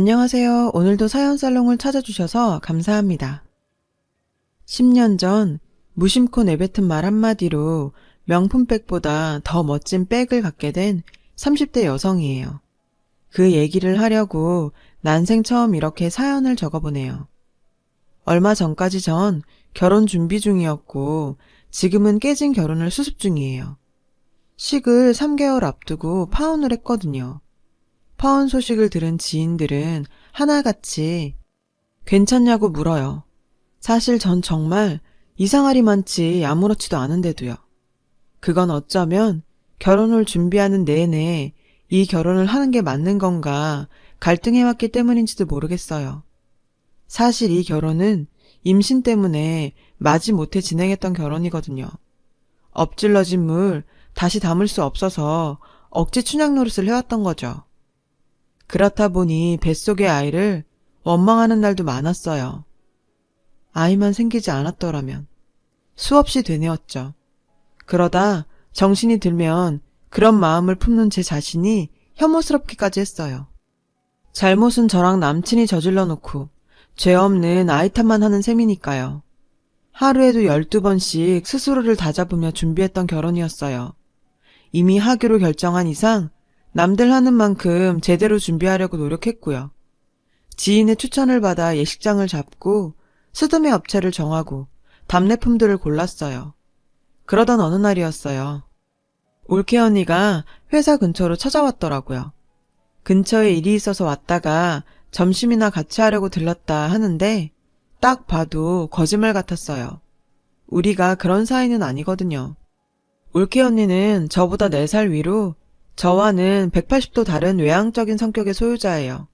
안녕하세요. 오늘도 사연살롱을 찾아주셔서 감사합니다. 10년 전 무심코 내뱉은 말 한마디로 명품백보다 더 멋진 백을 갖게 된 30대 여성이에요. 그 얘기를 하려고 난생 처음 이렇게 사연을 적어보네요. 얼마 전까지 전 결혼 준비 중이었고 지금은 깨진 결혼을 수습 중이에요. 식을 3개월 앞두고 파혼을 했거든요. 파혼 소식을 들은 지인들은 하나같이 괜찮냐고 물어요. 사실 전 정말 이상하리만치 아무렇지도 않은데도요. 그건 어쩌면 결혼을 준비하는 내내 이 결혼을 하는 게 맞는 건가 갈등해왔기 때문인지도 모르겠어요. 사실 이 결혼은 임신 때문에 마지못해 진행했던 결혼이거든요. 엎질러진 물 다시 담을 수 없어서 억지 춘향 노릇을 해왔던 거죠. 그렇다 보니 뱃속의 아이를 원망하는 날도 많았어요. 아이만 생기지 않았더라면. 수없이 되뇌었죠. 그러다 정신이 들면 그런 마음을 품는 제 자신이 혐오스럽기까지 했어요. 잘못은 저랑 남친이 저질러 놓고 죄 없는 아이 탓만 하는 셈이니까요. 하루에도 12번씩 스스로를 다잡으며 준비했던 결혼이었어요. 이미 하기로 결정한 이상 남들 하는 만큼 제대로 준비하려고 노력했고요. 지인의 추천을 받아 예식장을 잡고 스드메 업체를 정하고 답례품들을 골랐어요. 그러던 어느 날이었어요. 올케 언니가 회사 근처로 찾아왔더라고요. 근처에 일이 있어서 왔다가 점심이나 같이 하려고 들렀다 하는데 딱 봐도 거짓말 같았어요. 우리가 그런 사이는 아니거든요. 올케 언니는 저보다 4살 위로 저와는 180도 다른 외향적인 성격의 소유자예요.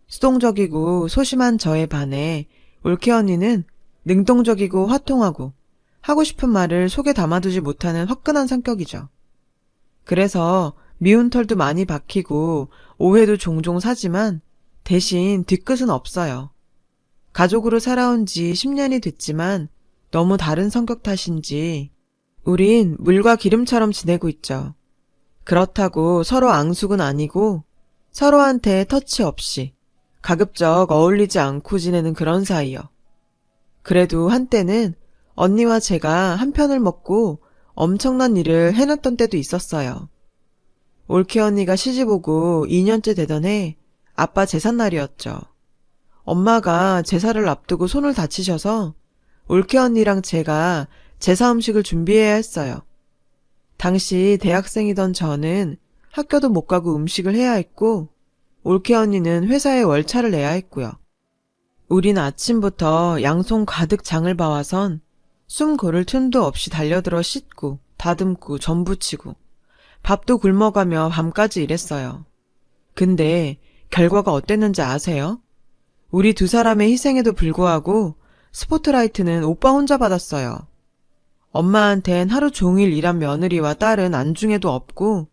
수동적이고 소심한 저에 반해 올케 언니는 능동적이고 화통하고 하고 싶은 말을 속에 담아두지 못하는 화끈한 성격이죠. 그래서 미운 털도 많이 박히고 오해도 종종 사지만 대신 뒤끝은 없어요. 가족으로 살아온 지 10년이 됐지만 너무 다른 성격 탓인지 우린 물과 기름처럼 지내고 있죠. 그렇다고 서로 앙숙은 아니고 서로한테 터치 없이 가급적 어울리지 않고 지내는 그런 사이요. 그래도 한때는 언니와 제가 한 편을 먹고 엄청난 일을 해놨던 때도 있었어요. 올케 언니가 시집 오고 2년째 되던 해 아빠 제삿날이었죠. 엄마가 제사를 앞두고 손을 다치셔서 올케 언니랑 제가 제사 음식을 준비해야 했어요. 당시 대학생이던 저는 학교도 못 가고 음식을 해야 했고 올케 언니는 회사에 월차를 내야 했고요. 우린 아침부터 양손 가득 장을 봐와선 숨 고를 틈도 없이 달려들어 씻고 다듬고 전 부치고 밥도 굶어가며 밤까지 일했어요. 근데 결과가 어땠는지 아세요? 우리 두 사람의 희생에도 불구하고 스포트라이트는 오빠 혼자 받았어요. 엄마한텐 하루 종일 일한 며느리와 딸은 안중에도 없고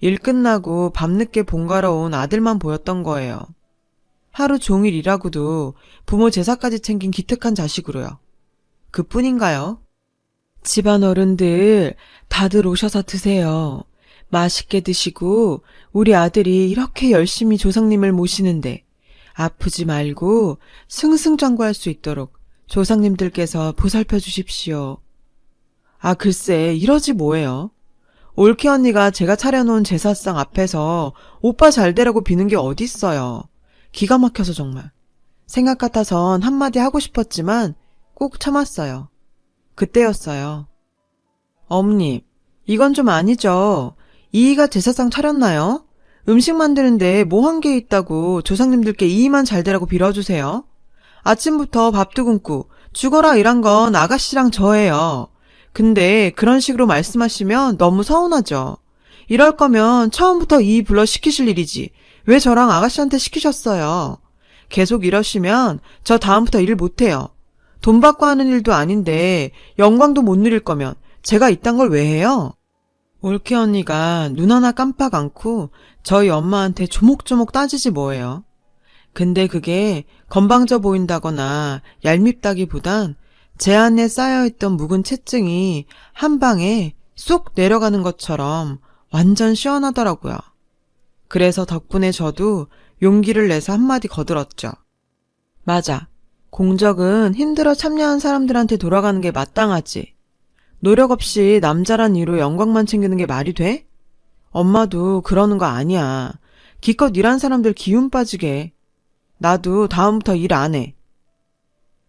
일 끝나고 밤늦게 본가러 온 아들만 보였던 거예요. 하루 종일 일하고도 부모 제사까지 챙긴 기특한 자식으로요. 그뿐인가요? 집안 어른들 다들 오셔서 드세요. 맛있게 드시고 우리 아들이 이렇게 열심히 조상님을 모시는데 아프지 말고 승승장구할 수 있도록 조상님들께서 보살펴 주십시오. 아, 글쎄 이러지 뭐예요. 올케 언니가 제가 차려놓은 제사상 앞에서 오빠 잘 되라고 비는 게 어딨어요. 기가 막혀서 정말. 생각 같아선 한마디 하고 싶었지만 꼭 참았어요. 그때였어요. 어머님, 이건 좀 아니죠. 이이가 제사상 차렸나요? 음식 만드는데 뭐 한 게 있다고 조상님들께 이이만 잘 되라고 빌어주세요. 아침부터 밥도 굶고 죽어라 일한 건 아가씨랑 저예요. 근데 그런 식으로 말씀하시면 너무 서운하죠. 이럴 거면 처음부터 이 불러 시키실 일이지. 왜 저랑 아가씨한테 시키셨어요? 계속 이러시면 저 다음부터 일 못해요. 돈 받고 하는 일도 아닌데 영광도 못 누릴 거면 제가 이딴 걸 왜 해요? 올케 언니가 눈 하나 깜빡 않고 저희 엄마한테 조목조목 따지지 뭐예요. 근데 그게 건방져 보인다거나 얄밉다기보단 제 안에 쌓여있던 묵은 채증이 한 방에 쏙 내려가는 것처럼 완전 시원하더라고요. 그래서 덕분에 저도 용기를 내서 한마디 거들었죠. 맞아. 공적은 힘들어 참여한 사람들한테 돌아가는 게 마땅하지. 노력 없이 남자란 이유로 영광만 챙기는 게 말이 돼? 엄마도 그러는 거 아니야. 기껏 일한 사람들 기운 빠지게. 나도 다음부터 일 안 해.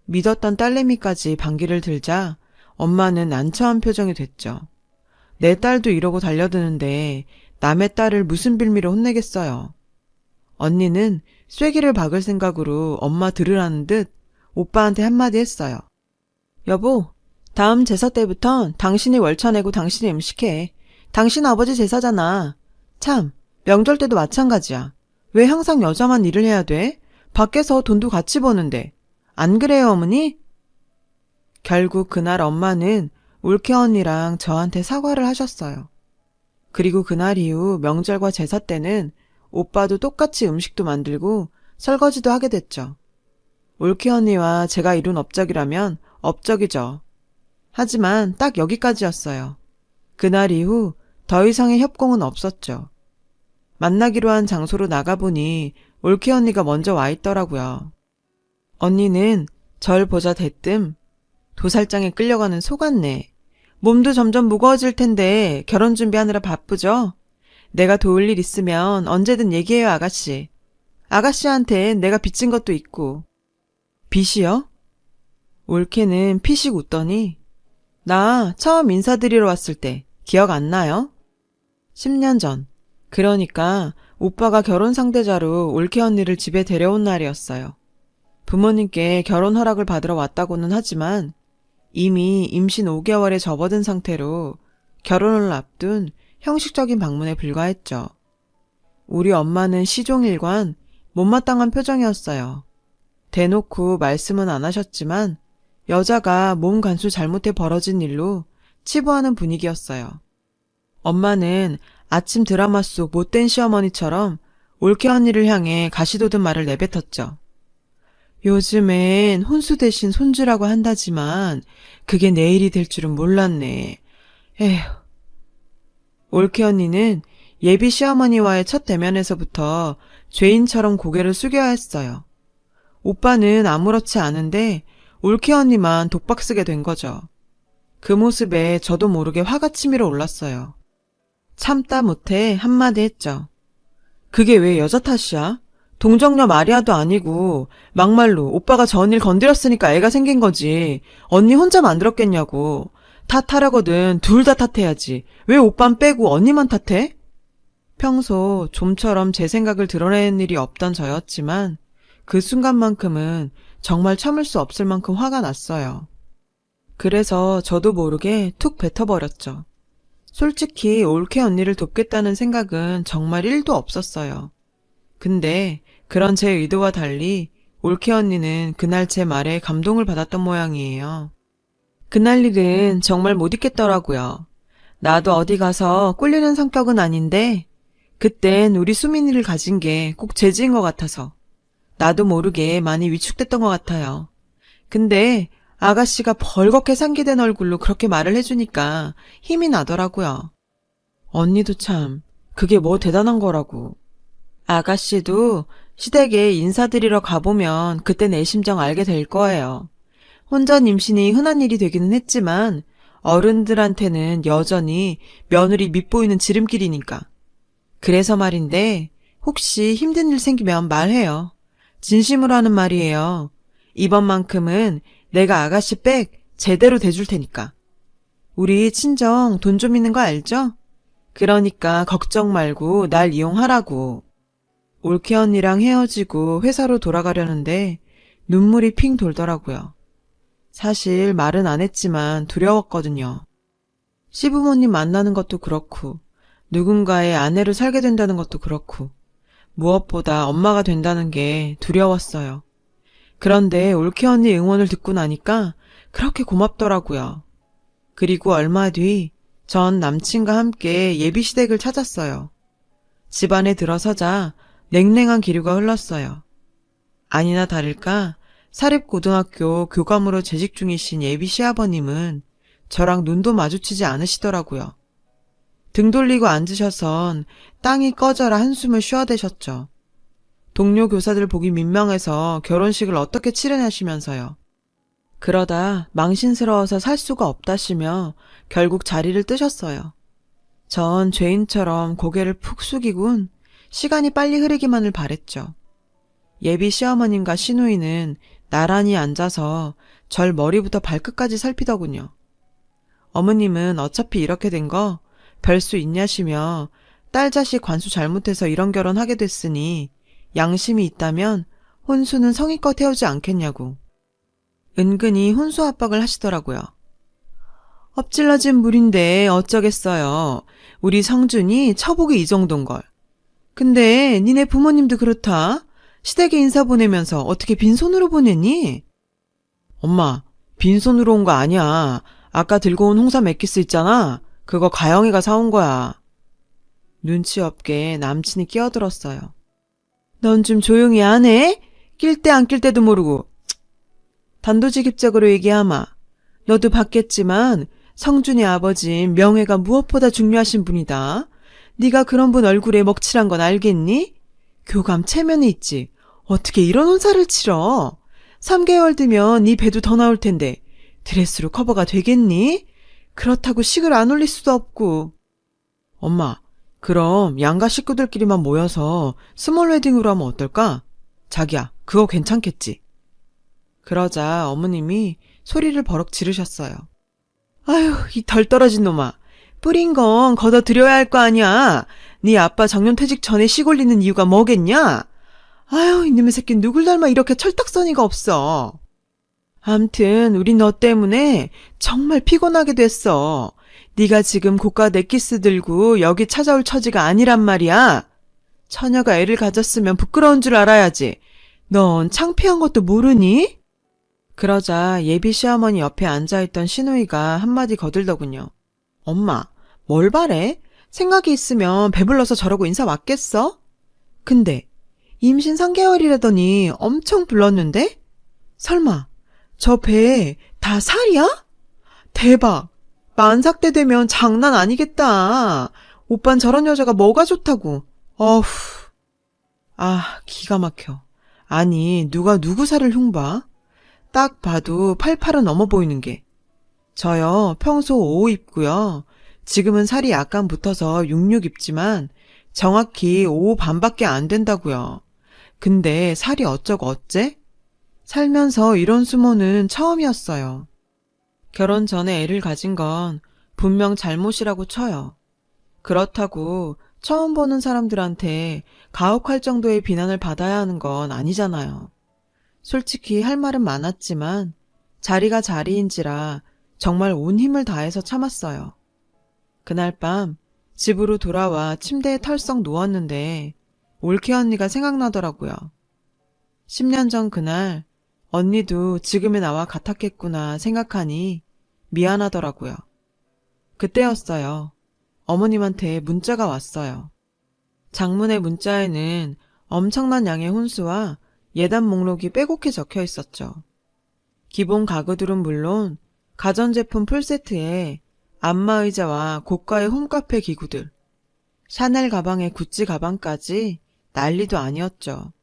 믿었던 딸내미까지 반기를 들자 엄마는 난처한 표정이 됐죠. 내 딸도 이러고 달려드는데 남의 딸을 무슨 빌미로 혼내겠어요. 언니는 쐐기를 박을 생각으로 엄마 들으라는 듯 오빠한테 한마디 했어요. 여보, 다음 제사 때부턴 당신이 월차 내고 당신이 음식해. 당신 아버지 제사잖아. 참, 명절 때도 마찬가지야. 왜 항상 여자만 일을 해야 돼? 밖에서 돈도 같이 버는데. 안 그래요, 어머니? 결국 그날 엄마는 올케 언니랑 저한테 사과를 하셨어요. 그리고 그날 이후 명절과 제사 때는 오빠도 똑같이 음식도 만들고 설거지도 하게 됐죠. 올케 언니와 제가 이룬 업적이라면 업적이죠. 하지만 딱 여기까지였어요. 그날 이후 더 이상의 협공은 없었죠. 만나기로 한 장소로 나가보니 올케 언니가 먼저 와 있더라고요. 언니는 절 보자 대뜸 도살장에 끌려가는 소 같네. 몸도 점점 무거워질 텐데 결혼 준비하느라 바쁘죠? 내가 도울 일 있으면 언제든 얘기해요, 아가씨. 아가씨한텐 내가 빚진 것도 있고. 빚이요? 올케는 피식 웃더니 나 처음 인사드리러 왔을 때 기억 안 나요? 10년 전. 그러니까 오빠가 결혼 상대자로 올케 언니를 집에 데려온 날이었어요. 부모님께 결혼 허락을 받으러 왔다고는 하지만 이미 임신 5개월에 접어든 상태로 결혼을 앞둔 형식적인 방문에 불과했죠. 우리 엄마는 시종일관 못마땅한 표정이었어요. 대놓고 말씀은 안 하셨지만 여자가 몸 간수 잘못해 벌어진 일로 치부하는 분위기였어요. 엄마는 아침 드라마 속 못된 시어머니처럼 올케 언니를 향해 가시돋은 말을 내뱉었죠. 요즘엔 혼수 대신 손주라고 한다지만 그게 내 일이 될 줄은 몰랐네. 에휴. 올케 언니는 예비 시어머니와의 첫 대면에서부터 죄인처럼 고개를 숙여야 했어요. 오빠는 아무렇지 않은데 올케 언니만 독박 쓰게 된 거죠. 그 모습에 저도 모르게 화가 치밀어 올랐어요. 참다 못해 한마디 했죠. 그게 왜 여자 탓이야? 동정녀 마리아도 아니고 막말로 오빠가 전일 건드렸으니까 애가 생긴 거지. 언니 혼자 만들었겠냐고. 탓하려거든 둘 다 탓해야지. 왜 오빤 빼고 언니만 탓해? 평소 좀처럼 제 생각을 드러내는 일이 없던 저였지만 그 순간만큼은 정말 참을 수 없을 만큼 화가 났어요. 그래서 저도 모르게 툭 뱉어버렸죠. 솔직히 올케 언니를 돕겠다는 생각은 정말 1도 없었어요. 근데 그런 제 의도와 달리 올케 언니는 그날 제 말에 감동을 받았던 모양이에요. 그날 일은 정말 못 잊겠더라고요. 나도 어디 가서 꿀리는 성격은 아닌데 그땐 우리 수민이를 가진 게 꼭 재지인 것 같아서 나도 모르게 많이 위축됐던 것 같아요. 근데 아가씨가 벌겋게 상기된 얼굴로 그렇게 말을 해주니까 힘이 나더라고요. 언니도 참 그게 뭐 대단한 거라고. 아가씨도 시댁에 인사드리러 가보면 그때 내 심정 알게 될 거예요. 혼전 임신이 흔한 일이 되기는 했지만 어른들한테는 여전히 며느리 밉보이는 지름길이니까. 그래서 말인데 혹시 힘든 일 생기면 말해요. 진심으로 하는 말이에요. 이번만큼은 내가 아가씨 백 제대로 대줄 테니까. 우리 친정 돈 좀 있는 거 알죠? 그러니까 걱정 말고 날 이용하라고. 올케 언니랑 헤어지고 회사로 돌아가려는데 눈물이 핑 돌더라고요. 사실 말은 안 했지만 두려웠거든요. 시부모님 만나는 것도 그렇고 누군가의 아내로 살게 된다는 것도 그렇고 무엇보다 엄마가 된다는 게 두려웠어요. 그런데 올케 언니 응원을 듣고 나니까 그렇게 고맙더라고요. 그리고 얼마 뒤 전 남친과 함께 예비시댁을 찾았어요. 집안에 들어서자 냉랭한 기류가 흘렀어요. 아니나 다를까 사립고등학교 교감으로 재직 중이신 예비 시아버님은 저랑 눈도 마주치지 않으시더라고요. 등 돌리고 앉으셔선 땅이 꺼져라 한숨을 쉬어대셨죠. 동료 교사들 보기 민망해서 결혼식을 어떻게 치르냐시면서요. 그러다 망신스러워서 살 수가 없다시며 결국 자리를 뜨셨어요. 전 죄인처럼 고개를 푹 숙이곤 시간이 빨리 흐르기만을 바랬죠. 예비 시어머님과 시누이는 나란히 앉아서 절 머리부터 발끝까지 살피더군요. 어머님은 어차피 이렇게 된 거 별 수 있냐시며 딸 자식 관수 잘못해서 이런 결혼하게 됐으니 양심이 있다면 혼수는 성의껏 해오지 않겠냐고. 은근히 혼수 압박을 하시더라고요. 엎질러진 물인데 어쩌겠어요. 우리 성준이 처복이 이 정도인걸. 근데 니네 부모님도 그렇다. 시댁에 인사 보내면서 어떻게 빈손으로 보내니? 엄마, 빈손으로 온 거 아니야. 아까 들고 온 홍삼 액기스 있잖아. 그거 가영이가 사온 거야. 눈치 없게 남친이 끼어들었어요. 넌 좀 조용히 안 해? 낄 때 안 낄 때도 모르고. 단도직입적으로 얘기하마. 너도 봤겠지만 성준이 아버진 명예가 무엇보다 중요하신 분이다. 네가 그런 분 얼굴에 먹칠한 건 알겠니? 교감 체면이 있지. 어떻게 이런 혼사를 치러? 3개월 뒤면 네 배도 더 나올 텐데 드레스로 커버가 되겠니? 그렇다고 식을 안 올릴 수도 없고. 엄마, 그럼 양가 식구들끼리만 모여서 스몰 웨딩으로 하면 어떨까? 자기야, 그거 괜찮겠지? 그러자 어머님이 소리를 버럭 지르셨어요. 아휴, 이 덜 떨어진 놈아. 뿌린 건 걷어들여야 할 거 아니야. 네 아빠 정년퇴직 전에 식 올리는 이유가 뭐겠냐? 아휴, 이놈의 새끼 누굴 닮아 이렇게 철딱서니가 없어. 암튼 우리 너 때문에 정말 피곤하게 됐어. 네가 지금 고가 넥키스 들고 여기 찾아올 처지가 아니란 말이야. 처녀가 애를 가졌으면 부끄러운 줄 알아야지. 넌 창피한 것도 모르니? 그러자 예비 시어머니 옆에 앉아있던 시누이가 한마디 거들더군요. 엄마, 뭘 바래? 생각이 있으면 배불러서 저러고 인사 왔겠어? 근데 임신 3개월이라더니 엄청 불렀는데? 설마 저 배에 다 살이야? 대박! 만삭 때 되면 장난 아니겠다. 오빤 저런 여자가 뭐가 좋다고. 어후. 아, 기가 막혀. 아니, 누가 누구 살을 흉봐? 딱 봐도 88은 넘어 보이는 게. 저요, 평소 5 입고요. 지금은 살이 약간 붙어서 66 입지만 정확히 5 반밖에 안 된다고요. 근데 살이 어쩌고 어째? 살면서 이런 수모는 처음이었어요. 결혼 전에 애를 가진 건 분명 잘못이라고 쳐요. 그렇다고 처음 보는 사람들한테 가혹할 정도의 비난을 받아야 하는 건 아니잖아요. 솔직히 할 말은 많았지만 자리가 자리인지라 정말 온 힘을 다해서 참았어요. 그날 밤 집으로 돌아와 침대에 털썩 누웠는데 올케 언니가 생각나더라고요. 10년 전 그날 언니도 지금의 나와 같았겠구나 생각하니 미안하더라고요. 그때였어요. 어머님한테 문자가 왔어요. 장문의 문자에는 엄청난 양의 혼수와 예단 목록이 빼곡히 적혀 있었죠. 기본 가구들은 물론 가전제품 풀세트에 안마의자와 고가의 홈카페 기구들, 샤넬 가방에 구찌 가방까지 난리도 아니었죠.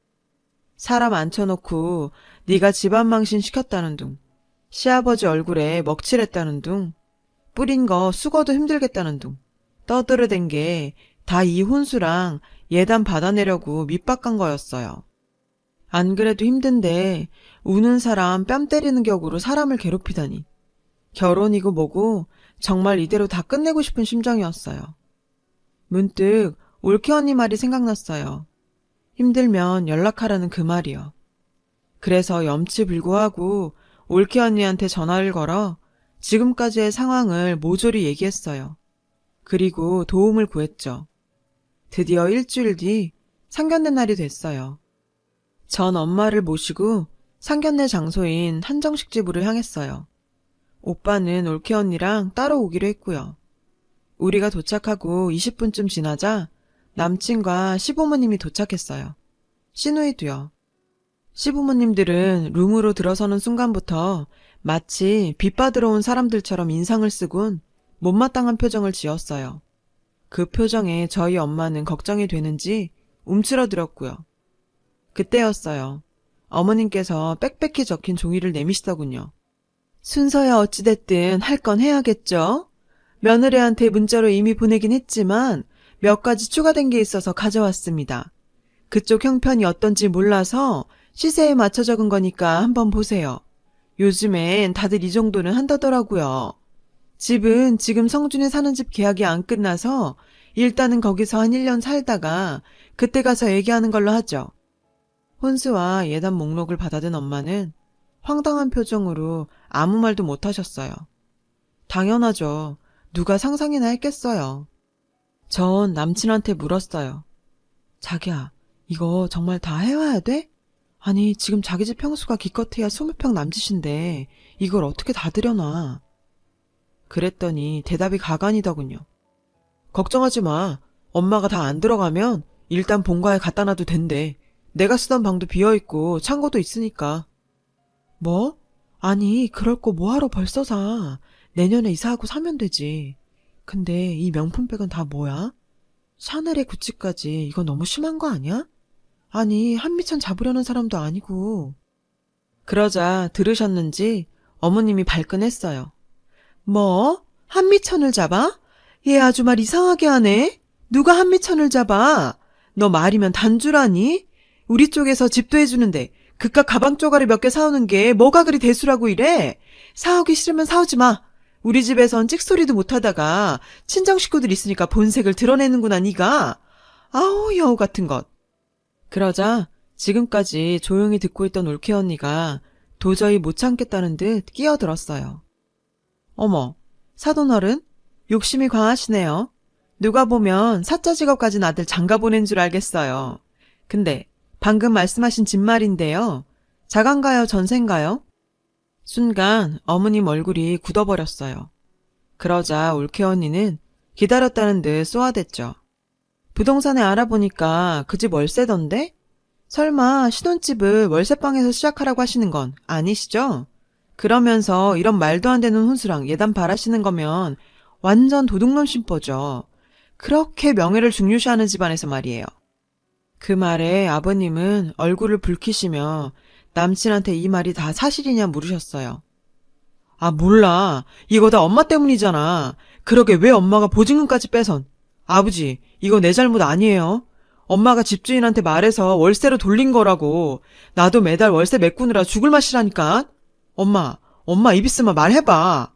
사람 앉혀놓고 네가 집안 망신 시켰다는 둥, 시아버지 얼굴에 먹칠했다는 둥, 뿌린 거 수거도 힘들겠다는 둥, 떠들어댄 게 다 이 혼수랑 예단 받아내려고 밑밥 간 거였어요. 안 그래도 힘든데 우는 사람 뺨 때리는 격으로 사람을 괴롭히다니. 결혼이고 뭐고 정말 이대로 다 끝내고 싶은 심정이었어요. 문득 올케 언니 말이 생각났어요. 힘들면 연락하라는 그 말이요. 그래서 염치불구하고 올케 언니한테 전화를 걸어 지금까지의 상황을 모조리 얘기했어요. 그리고 도움을 구했죠. 드디어 일주일 뒤 상견례 날이 됐어요. 전 엄마를 모시고 상견례 장소인 한정식 집으로 향했어요. 오빠는 올케 언니랑 따로 오기로 했고요. 우리가 도착하고 20분쯤 지나자 남친과 시부모님이 도착했어요. 시누이도요. 시부모님들은 룸으로 들어서는 순간부터 마치 빚받으러 온 사람들처럼 인상을 쓰곤 못마땅한 표정을 지었어요. 그 표정에 저희 엄마는 걱정이 되는지 움츠러들었고요. 그때였어요. 어머님께서 빽빽히 적힌 종이를 내미시더군요. 순서야 어찌됐든 할 건 해야겠죠? 며느리한테 문자로 이미 보내긴 했지만 몇 가지 추가된 게 있어서 가져왔습니다. 그쪽 형편이 어떤지 몰라서 시세에 맞춰 적은 거니까 한번 보세요. 요즘엔 다들 이 정도는 한다더라고요. 집은 지금 성준이 사는 집 계약이 안 끝나서 일단은 거기서 한 1년 살다가 그때 가서 얘기하는 걸로 하죠. 혼수와 예단 목록을 받아든 엄마는 황당한 표정으로 아무 말도 못 하셨어요. 당연하죠. 누가 상상이나 했겠어요. 전 남친한테 물었어요. 자기야, 이거 정말 다 해와야 돼? 아니, 지금 자기 집 평수가 기껏해야 20평 남짓인데 이걸 어떻게 다 들여놔? 그랬더니 대답이 가관이더군요. 걱정하지 마. 엄마가 다 안 들어가면 일단 본가에 갖다 놔도 된대. 내가 쓰던 방도 비어있고 창고도 있으니까. 뭐? 아니, 그럴 거 뭐하러 벌써 사. 내년에 이사하고 사면 되지. 근데 이 명품백은 다 뭐야? 샤넬의 구찌까지 이거 너무 심한 거 아니야? 아니, 한미천 잡으려는 사람도 아니고. 그러자 들으셨는지 어머님이 발끈했어요. 뭐? 한미천을 잡아? 얘 아주 말 이상하게 하네? 누가 한미천을 잡아? 너 말이면 단주라니? 우리 쪽에서 집도 해주는데 그깟 가방 쪼가리 몇 개 사오는 게 뭐가 그리 대수라고 이래? 사오기 싫으면 사오지 마. 우리 집에선 찍소리도 못하다가 친정 식구들 있으니까 본색을 드러내는구나 니가. 아우 여우 같은 것. 그러자 지금까지 조용히 듣고 있던 올케 언니가 도저히 못 참겠다는 듯 끼어들었어요. 어머, 사돈어른? 욕심이 강하시네요. 누가 보면 사자 직업 가진 아들 장가 보낸 줄 알겠어요. 근데 방금 말씀하신 집말인데요. 자간가요, 전세인가요? 순간 어머님 얼굴이 굳어버렸어요. 그러자 올케 언니는 기다렸다는 듯 쏘아댔죠. 부동산에 알아보니까 그 집 월세던데? 설마 신혼집을 월세방에서 시작하라고 하시는 건 아니시죠? 그러면서 이런 말도 안 되는 혼수랑 예단 바라시는 거면 완전 도둑놈 심보죠. 그렇게 명예를 중요시하는 집안에서 말이에요. 그 말에 아버님은 얼굴을 붉히시며 남친한테 이 말이 다 사실이냐 물으셨어요. 아, 몰라. 이거 다 엄마 때문이잖아. 그러게 왜 엄마가 보증금까지 빼선. 아버지, 이거 내 잘못 아니에요. 엄마가 집주인한테 말해서 월세로 돌린 거라고. 나도 매달 월세 메꾸느라 죽을 맛이라니까. 엄마 입 있으면 말해봐.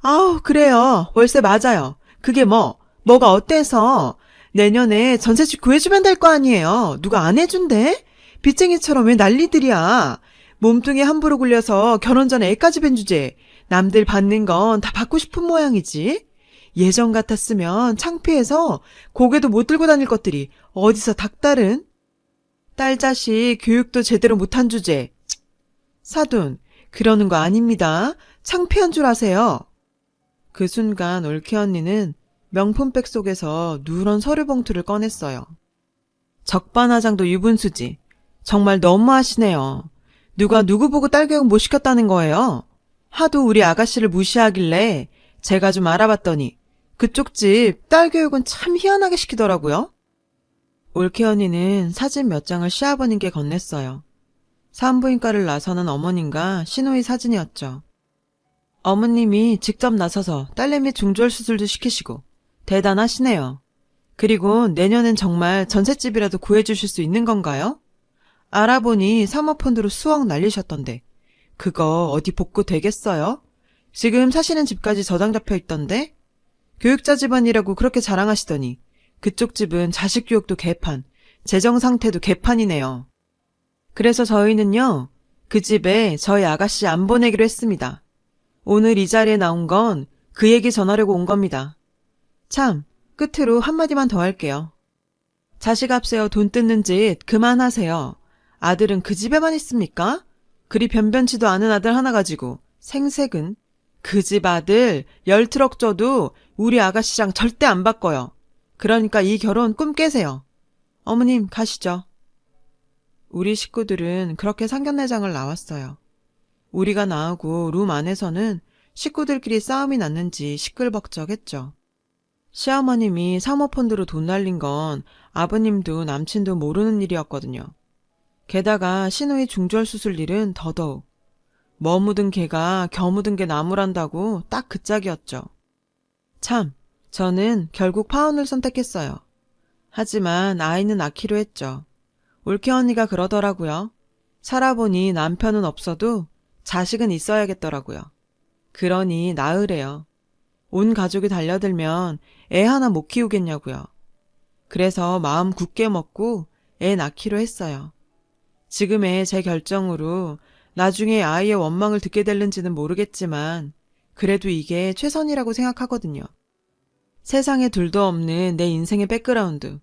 아우, 그래요. 월세 맞아요. 그게 뭐가 어때서? 내년에 전세집 구해주면 될 거 아니에요. 누가 안 해준대? 빚쟁이처럼 왜 난리들이야. 몸뚱이 함부로 굴려서 결혼 전에 애까지 뵌 주제. 남들 받는 건 다 받고 싶은 모양이지. 예전 같았으면 창피해서 고개도 못 들고 다닐 것들이 어디서 닥달은? 딸 자식 교육도 제대로 못한 주제. 사돈, 그러는 거 아닙니다. 창피한 줄 아세요. 그 순간 올케 언니는 명품백 속에서 누런 서류 봉투를 꺼냈어요. 적반하장도 유분수지. 정말 너무하시네요. 누가 누구 보고 딸 교육 못 시켰다는 거예요? 하도 우리 아가씨를 무시하길래 제가 좀 알아봤더니 그쪽 집 딸 교육은 참 희한하게 시키더라고요. 올케 언니는 사진 몇 장을 시아버님께 건넸어요. 산부인과를 나서는 어머님과 시누이 사진이었죠. 어머님이 직접 나서서 딸내미 중절 수술도 시키시고 대단하시네요. 그리고 내년엔 정말 전셋집이라도 구해주실 수 있는 건가요? 알아보니 사모펀드로 수억 날리셨던데 그거 어디 복구 되겠어요? 지금 사시는 집까지 저장 잡혀 있던데? 교육자 집안이라고 그렇게 자랑하시더니 그쪽 집은 자식 교육도 개판, 재정 상태도 개판이네요. 그래서 저희는요, 그 집에 저희 아가씨 안 보내기로 했습니다. 오늘 이 자리에 나온 건 그 얘기 전하려고 온 겁니다. 참, 끝으로 한마디만 더 할게요. 자식 앞세워 돈 뜯는 짓 그만하세요. 아들은 그 집에만 있습니까? 그리 변변치도 않은 아들 하나 가지고 생색은 그 집 아들 10트럭 줘도 우리 아가씨랑 절대 안 바꿔요. 그러니까 이 결혼 꿈 깨세요. 어머님 가시죠. 우리 식구들은 그렇게 상견례장을 나왔어요. 우리가 나오고 룸 안에서는 식구들끼리 싸움이 났는지 시끌벅적했죠. 시어머님이 사모펀드로 돈 날린 건 아버님도 남친도 모르는 일이었거든요. 게다가 신우이 중절 수술 일은 더더욱. 뭐 묻은 개가 겨 묻은 게 나무란다고 딱 그 짝이었죠. 참, 저는 결국 파혼을 선택했어요. 하지만 아이는 낳기로 했죠. 올케 언니가 그러더라고요. 살아보니 남편은 없어도 자식은 있어야겠더라고요. 그러니 낳으래요. 온 가족이 달려들면 애 하나 못 키우겠냐고요. 그래서 마음 굳게 먹고 애 낳기로 했어요. 지금의 제 결정으로 나중에 아이의 원망을 듣게 될는지는 모르겠지만 그래도 이게 최선이라고 생각하거든요. 세상에 둘도 없는 내 인생의 백그라운드,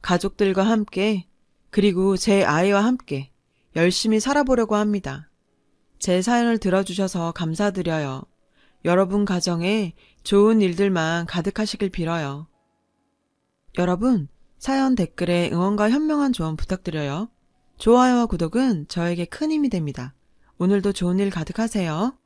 가족들과 함께 그리고 제 아이와 함께 열심히 살아보려고 합니다. 제 사연을 들어주셔서 감사드려요. 여러분 가정에 좋은 일들만 가득하시길 빌어요. 여러분, 사연 댓글에 응원과 현명한 조언 부탁드려요. 좋아요와 구독은 저에게 큰 힘이 됩니다. 오늘도 좋은 일 가득하세요.